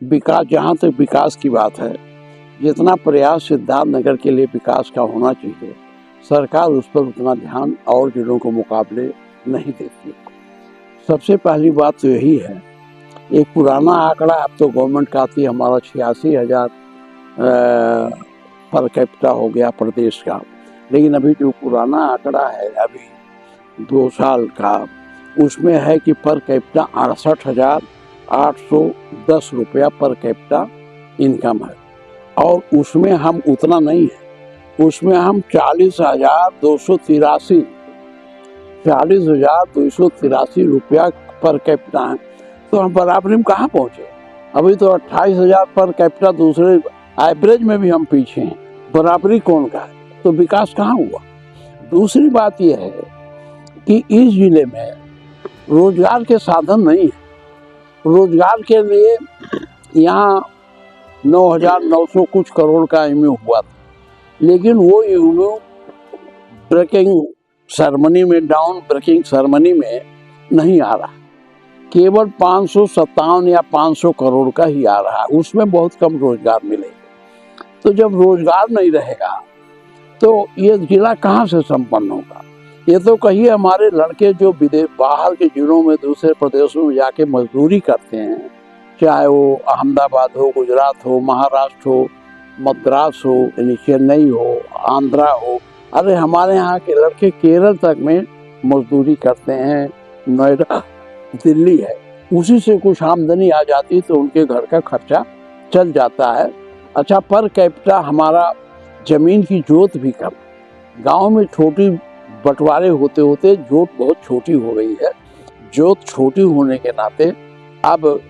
विकास, जहाँ तक विकास की बात है, जितना प्रयास सिद्धार्थनगर के लिए विकास का होना चाहिए, सरकार उस पर उतना ध्यान और जिलों के मुकाबले नहीं देती। सबसे पहली बात तो यही है, एक पुराना आंकड़ा अब तो गवर्नमेंट का आती है, हमारा 86,000 पर कैपिटा हो गया प्रदेश का, लेकिन अभी जो पुराना आंकड़ा है अभी 2 साल का, उसमें है कि पर कैपिटा 68,810 रुपया पर कैपिटा इनकम है। और उसमें हम उतना नहीं है, उसमें हम 40,283 रुपया पर कैपिटा है। तो हम बराबरी में कहाँ पहुँचे? अभी तो 28,000 पर कैपिटा दूसरे एवरेज में भी हम पीछे हैं, बराबरी कौन का है? तो विकास कहाँ हुआ? दूसरी बात यह है कि इस जिले में रोजगार के साधन नहीं है। रोजगार के लिए यहाँ 9,900 कुछ करोड़ का एमयू हुआ था, लेकिन वो एमयू ब्रेकिंग सेरेमनी में, डाउन ब्रेकिंग सेरेमनी में नहीं आ रहा, केवल 557 या 500 करोड़ का ही आ रहा है, उसमें बहुत कम रोजगार मिलेगा। तो जब रोजगार नहीं रहेगा तो ये जिला कहाँ से संपन्न होगा? ये तो कहिए हमारे लड़के जो विदेश, बाहर के जिलों में, दूसरे प्रदेशों में जाके मजदूरी करते हैं, चाहे वो अहमदाबाद हो, गुजरात हो, महाराष्ट्र हो, मद्रास हो, यानी चेन्नई हो, आंध्रा हो, अरे हमारे यहाँ के लड़के केरल तक में मजदूरी करते हैं, नोएडा, दिल्ली है, उसी से कुछ आमदनी आ जाती तो उनके घर का खर्चा चल जाता है। अच्छा, पर कैपिटा हमारा जमीन की जोत भी कम, गांव में छोटी बंटवारे होते होते जोत बहुत छोटी हो गई है। जोत छोटी होने के नाते अब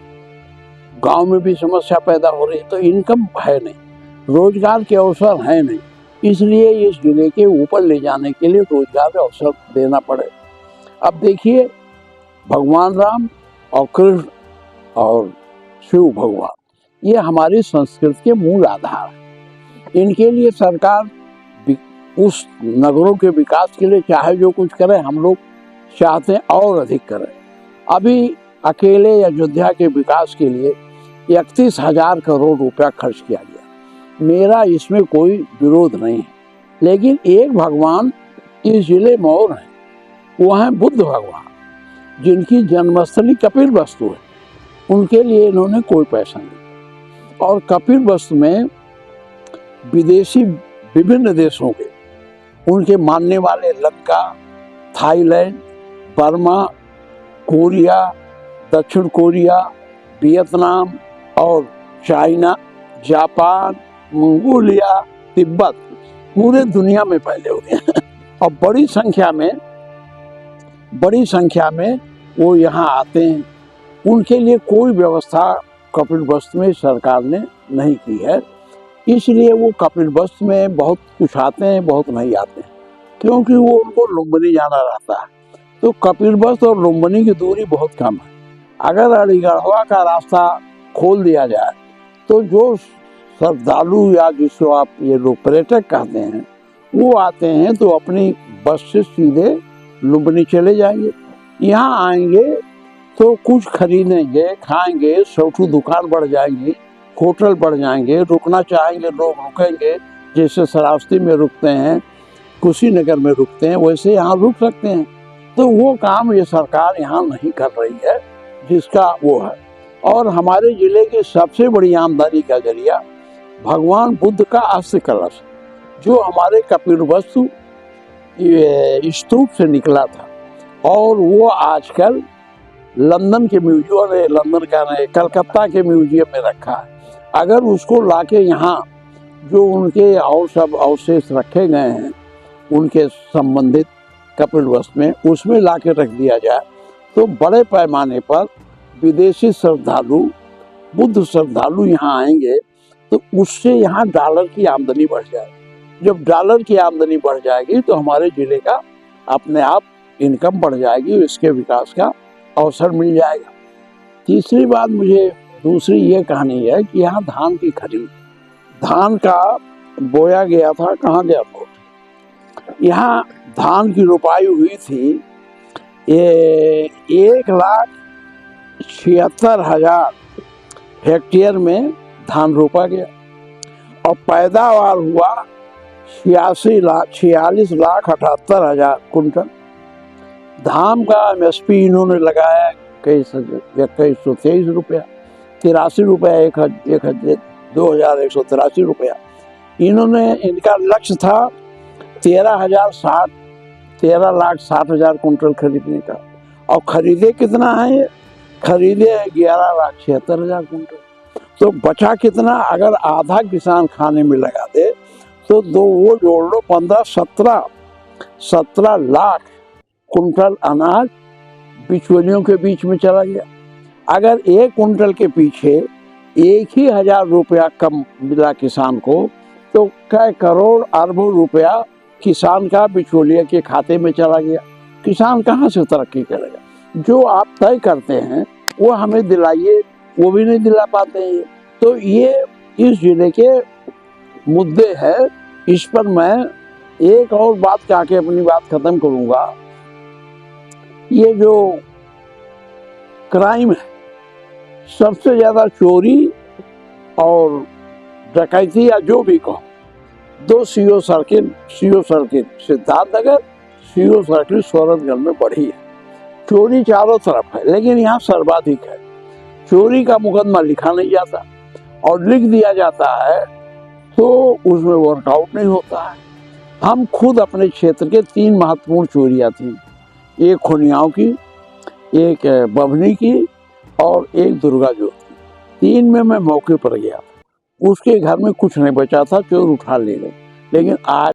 गांव में भी समस्या पैदा हो रही है, तो इनकम है नहीं, रोजगार के अवसर है नहीं, इसलिए इस जिले के ऊपर ले जाने के लिए रोजगार के अवसर देना पड़े। अब देखिए, भगवान राम और कृष्ण और शिव भगवान, ये हमारी संस्कृति के मूल आधार है। इनके लिए सरकार उस नगरों के विकास के लिए चाहे जो कुछ करे, हम लोग चाहते हैं और अधिक करें। अभी अकेले अयोध्या के विकास के लिए 31,000 करोड़ रुपया खर्च किया गया। मेरा इसमें कोई विरोध नहीं है, लेकिन एक भगवान इस जिले में और हैं, वो हैं बुद्ध भगवान, जिनकी जन्मस्थली कपिलवस्तु है, उनके लिए इन्होंने कोई पैसा नहीं। और कपिलवस्तु में विदेशी विभिन्न देशों के उनके मानने वाले, लंका, थाईलैंड, बर्मा, कोरिया, दक्षिण कोरिया, वियतनाम और चाइना, जापान, मंगोलिया, तिब्बत, पूरे दुनिया में फैले हुए हैं। और बड़ी संख्या में वो यहाँ आते हैं। उनके लिए कोई व्यवस्था कपिलवस्तु में सरकार ने नहीं की है, इसलिए वो कपिलवस्तु में बहुत कुछ आते हैं, बहुत नहीं आते हैं, क्योंकि वो उनको लुम्बिनी जाना रहता है। तो कपिलवस्तु और लुम्बिनी की दूरी बहुत कम है। अगर अलीगढ़वा का रास्ता खोल दिया जाए तो जो श्रद्धालु या जिसको आप ये लोग पर्यटक कहते हैं, वो आते हैं तो अपनी बस से सीधे लुम्बिनी चले जाएंगे। यहाँ आएंगे तो कुछ खरीदेंगे, खाएंगे, सौठू दुकान बढ़ जाएंगी, होटल बढ़ जाएंगे, रुकना चाहेंगे लोग रुकेंगे, जैसे श्रावस्ती में रुकते हैं, कुशीनगर में रुकते हैं, वैसे यहाँ रुक सकते हैं। तो वो काम ये सरकार यहाँ नहीं कर रही है, जिसका वो है। और हमारे जिले की सबसे बड़ी आमदनी का जरिया भगवान बुद्ध का अस्थि कलश, जो हमारे कपिलवस्तु स्तूप से निकला था, और वो आजकल लंदन के म्यूजियम में, लंदन का नहीं, कलकत्ता के म्यूजियम में रखा है। अगर उसको लाके यहाँ जो उनके और सब अवशेष रखे गए हैं उनके संबंधित कपिलवस्तु में, उसमें लाके रख दिया जाए तो बड़े पैमाने पर विदेशी श्रद्धालु, बुद्ध श्रद्धालु यहाँ आएंगे, तो उससे यहाँ डॉलर की आमदनी बढ़ जाएगी। जब डॉलर की आमदनी बढ़ जाएगी तो हमारे जिले का अपने आप इनकम बढ़ जाएगी, इसके विकास का अवसर मिल जाएगा। तीसरी बात मुझे दूसरी ये कहानी है कि यहाँ धान की खरीद, धान का बोया गया था, कहाँ गया था, यहाँ धान की रोपाई हुई थी, ये 1,76,000 हेक्टेयर में धान रोपा गया और पैदावार हुआ 46,78,78,000 कुंटल। धान का एमएसपी इन्होंने लगाया 2123 रुपया, 83 रुपया, 2,183 रुपया। इन्होंने, इनका लक्ष्य था 13,60,000 कुंटल खरीदने का, और खरीदे कितना है? खरीदे 11,76,000 कुंटल। तो बचा कितना? अगर आधा किसान खाने में लगा दे तो वो जोड़ लो 17 लाख कुंटल अनाज बिचौलियों के बीच में चला गया। अगर एक कुंटल के पीछे 1,000 रुपया कम मिला किसान को, तो कई करोड़ अरबों रुपया किसान का बिचौलिया के खाते में चला गया। किसान कहाँ से तरक्की करेगा? जो आप तय करते हैं वो हमें दिलाइए, वो भी नहीं दिला पाते हैं। तो ये इस जिले के मुद्दे हैं। इस पर मैं एक और बात कह के अपनी बात खत्म करूंगा। ये जो क्राइम है, सबसे ज्यादा चोरी और डकैती या जो भी कहो, 2 CO circle Siddharthnagar, CO circle Swaratgarh में बढ़ी है। चोरी चारों तरफ है, लेकिन यहाँ सर्वाधिक है। चोरी का मुकदमा लिखा नहीं जाता, और लिख दिया जाता है तो उसमें वर्कआउट नहीं होता है। हम खुद अपने क्षेत्र के 3 महत्वपूर्ण चोरियां थी, एक खुनियाओं की, एक बभनी की, और एक दुर्गा ज्योति। 3 में मैं मौके पर गया, उसके घर में कुछ नहीं बचा था, चोर उठा ले गए। लेकिन आज